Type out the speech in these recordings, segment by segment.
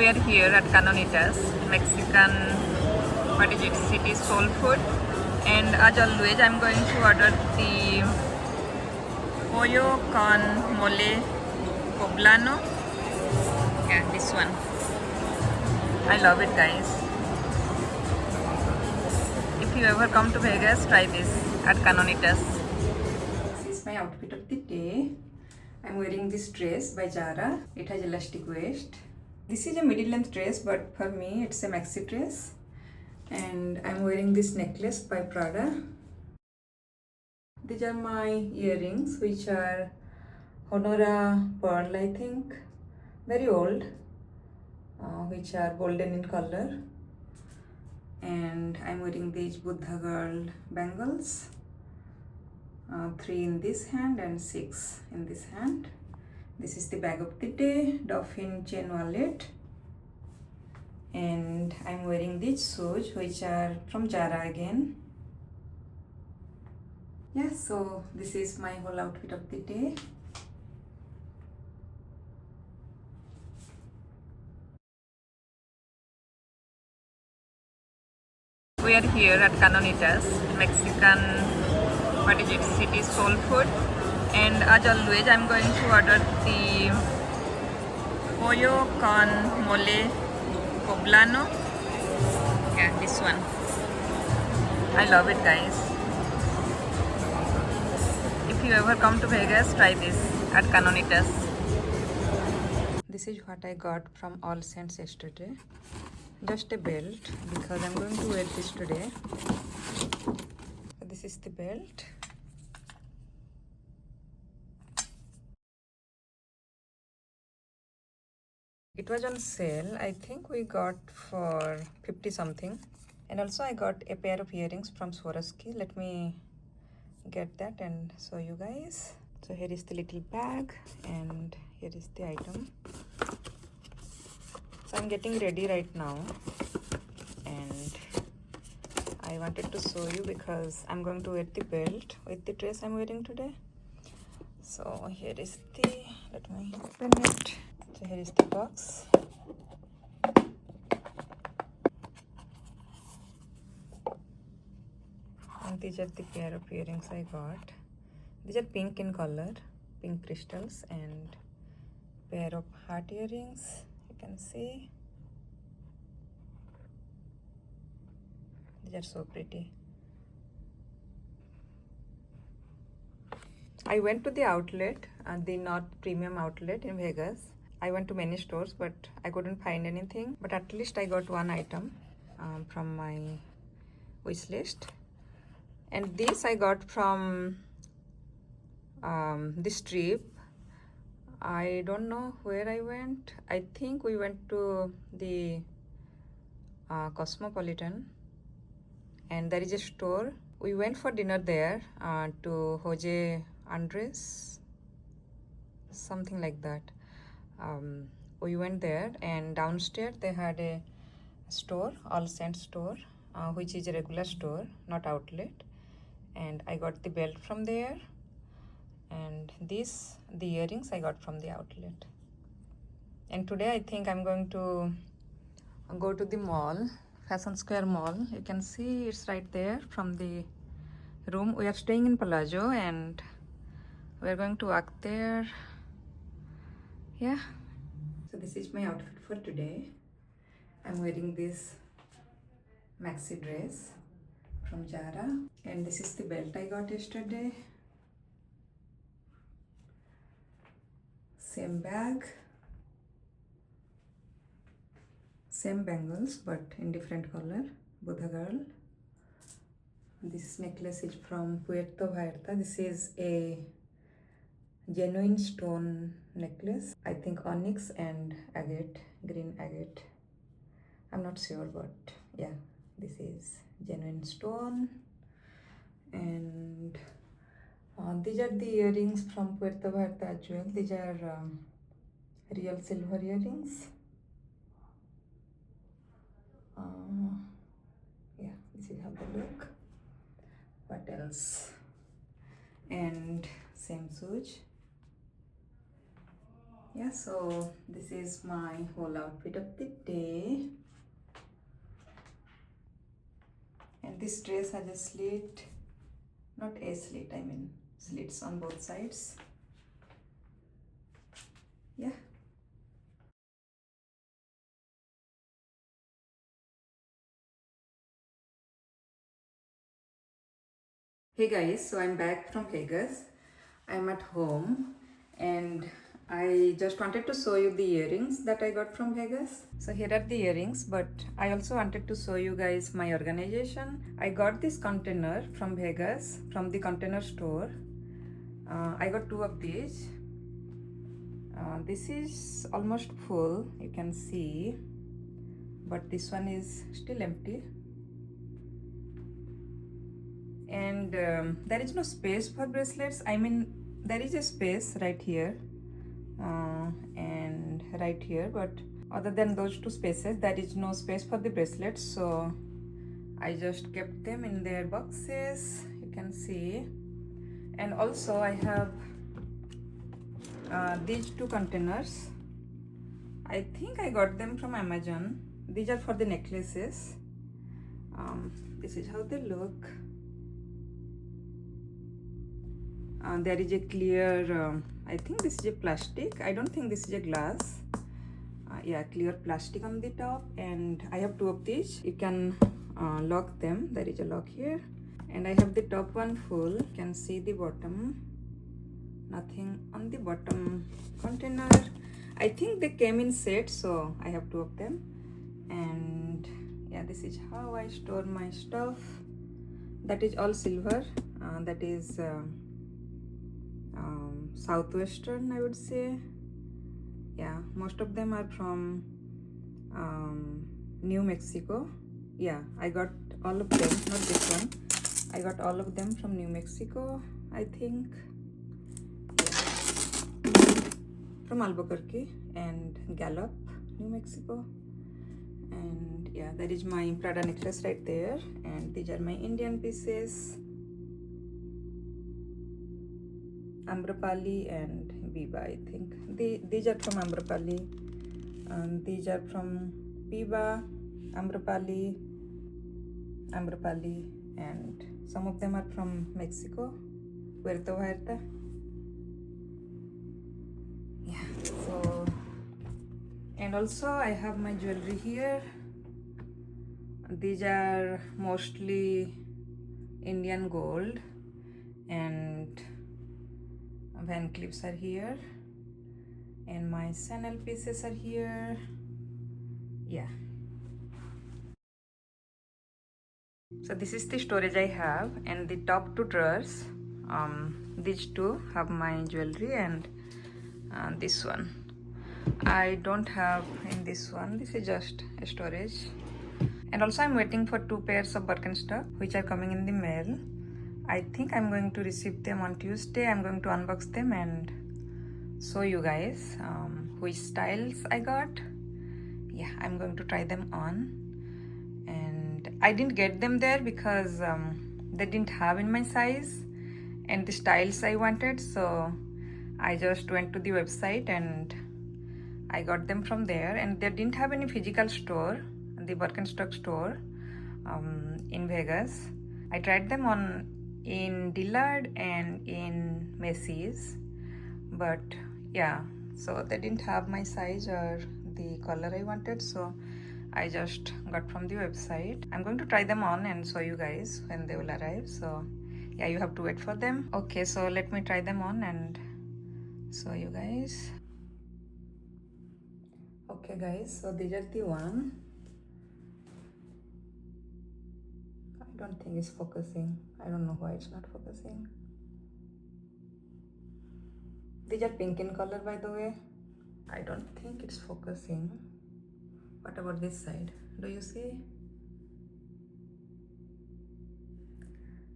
We are here at Canonitas, Mexican, what is it, city soul food. And as always, I'm going to order the pollo con mole poblano. Yeah, this one. I love it, guys. If you ever come to Vegas, try this at Canonitas. This is my outfit of the day. I'm wearing this dress by Zara. It has elastic waist. This is a middle length dress, but for me it's a maxi dress. And I'm wearing this necklace by Prada. These are my earrings, which are Honora pearl, I think, very old, which are golden in color. And I'm wearing these Buddha girl bangles, 3 in this hand and 6 in this hand. This is the bag of the day, Dolphin chain wallet. And I'm wearing these shoes, which are from Zara again. Yeah, so this is my whole outfit of the day. We are here at Canonitas, Mexican, what is it, city soul food. And as always, I'm going to order the pollo con mole poblano. Yeah, this one. I love it, guys. If you ever come to Vegas, try this at Canonitas. This is what I got from All Saints yesterday. Just a belt, because I'm going to wear this today. So this is the belt. It was on sale. I think we got for 50 something. And also I got a pair of earrings from Swarovski. Let me get that and show you guys. So here is the little bag and here is the item. So I'm getting ready right now and I wanted to show you because I'm going to wear the belt with the dress I'm wearing today. So here is the, let me open it. So here is the box. And these are the pair of earrings I got. These are pink in color, pink crystals, and pair of heart earrings. You can see. These are so pretty. I went to the outlet, the North Premium outlet in Vegas. I went to many stores, but I couldn't find anything. But at least I got one item from my wish list. And this I got from this trip. I don't know where I went. I think we went to the Cosmopolitan. And there is a store. We went for dinner there to Jose Andres, something like that. We went there, and downstairs they had a store, All Saints store, which is a regular store, not outlet. And I got the belt from there, and the earrings I got from the outlet. And today I think I'm going to go to the mall, Fashion Square Mall. You can see it's right there from the room. We are staying in Palazzo and we're going to walk there. Yeah. So this is my outfit for today. I'm wearing this maxi dress from Zara. And this is the belt I got yesterday. Same bag. Same bangles, but in different color. Buddha girl. This necklace is from Puerto Vallarta. This is a genuine stone necklace. I think onyx and agate, green agate. I'm not sure, but yeah, this is genuine stone. And these are the earrings from Puerto Vallarta as well. These are real silver earrings. Yeah, this is how they look. What else? And same swoosh. Yeah, so this is my whole outfit of the day. And this dress has a slit, not a slit, I mean slits on both sides. Yeah. Hey guys, so I'm back from Vegas. I'm at home and I just wanted to show you the earrings that I got from Vegas. So here are the earrings, but I also wanted to show you guys my organization. I got this container from Vegas, from the container store. I got two of these. This is almost full, you can see, but this one is still empty. And there is no space for bracelets. I mean, there is a space right here and right here, but other than those two spaces there is no space for the bracelets, so I just kept them in their boxes, you can see. And also I have these two containers. I think I got them from Amazon. These are for the necklaces. This is how they look. There is a clear, I think this is a plastic. I don't think this is a glass. Yeah, clear plastic on the top. And I have two of these. You can lock them. There is a lock here. And I have the top one full. You can see the bottom. Nothing on the bottom container. I think they came in sets, so I have two of them. And yeah, this is how I store my stuff. That is all silver. That is southwestern, I would say. Yeah, most of them are from New Mexico. Yeah, I got all of them, not this one. I got all of them from New Mexico, I think. Yeah. From Albuquerque and Gallup, New Mexico. And yeah, that is my Prada necklace right there. And these are my Indian pieces. Amrapali and Biba, I think. These are from Amrapali. These are from Biba, Amrapali, and some of them are from Mexico, Puerto Vallarta. Yeah, so, and also I have my jewelry here. These are mostly Indian gold, and Van Cleefs are here, and my Sandal pieces are here. Yeah. So this is the storage I have, and the top two drawers, these two have my jewelry, and this one I don't have in this one. This is just a storage. And also I'm waiting for two pairs of Birkenstock which are coming in the mail. I think I'm going to receive them on Tuesday. I'm going to unbox them and show you guys which styles I got. Yeah, I'm going to try them on. And I didn't get them there because they didn't have in my size and the styles I wanted, so I just went to the website and I got them from there. And they didn't have any physical store, the Birkenstock store in Vegas. I tried them on in Dillard and in Macy's, but yeah, so they didn't have my size or the color I wanted, so I just got from the website. I'm going to try them on and show you guys when they will arrive, so yeah, you have to wait for them. Okay, so let me try them on and show you guys. Okay guys, so these are the one. I don't think it's focusing. I don't know why it's not focusing. These are pink in color, by the way. I don't think it's focusing. What about this side? Do you see?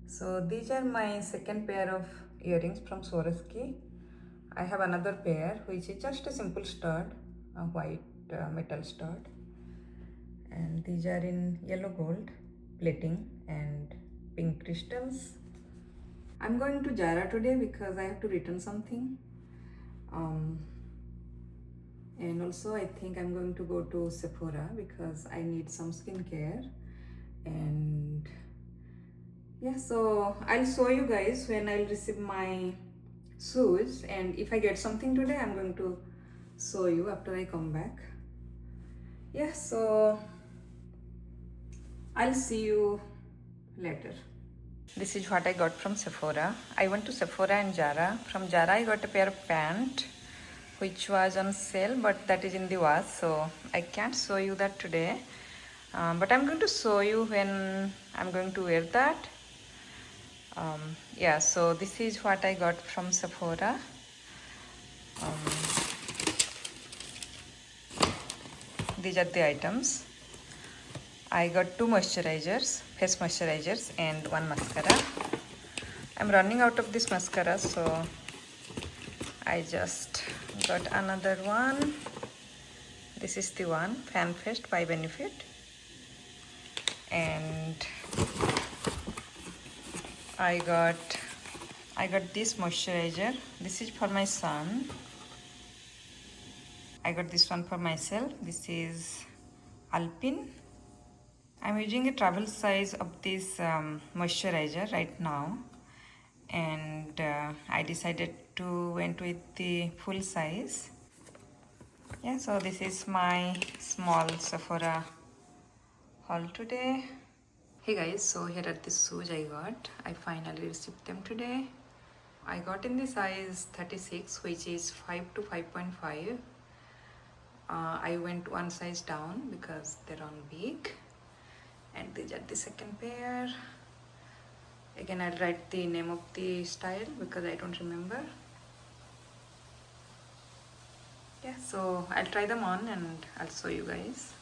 So these are my second pair of earrings from Swarovski. I have another pair which is just a simple stud, a white metal stud. And these are in yellow gold plating and pink crystals. I'm going to Jara today because I have to return something. And also I think I'm going to go to Sephora because I need some skincare. And yeah, so I'll show you guys when I'll receive my shoes, and if I get something today I'm going to show you after I come back. Yeah, so I'll see you later. This is what I got from Sephora. I went to Sephora and Zara. From Zara I got a pair of pants which was on sale, but that is in the wash, so I can't show you that today. But I'm going to show you when I'm going to wear that. Yeah, so this is what I got from Sephora. These are the items. I got 2 moisturizers, face moisturizers, and 1 mascara. I'm running out of this mascara, so I just got another one. This is the one, Fan Fest by Benefit. And I got this moisturizer. This is for my son. I got this one for myself. This is Alpine. I'm using a travel size of this moisturizer right now, and I decided to went with the full size. Yeah, so this is my small Sephora haul today. Hey guys, so here are the shoes I got. I finally received them today. I got in the size 36, which is 5 to 5.5. I went one size down because they're on big. And these are the second pair. Again, I'll write the name of the style because I don't remember. Yeah, so I'll try them on and I'll show you guys.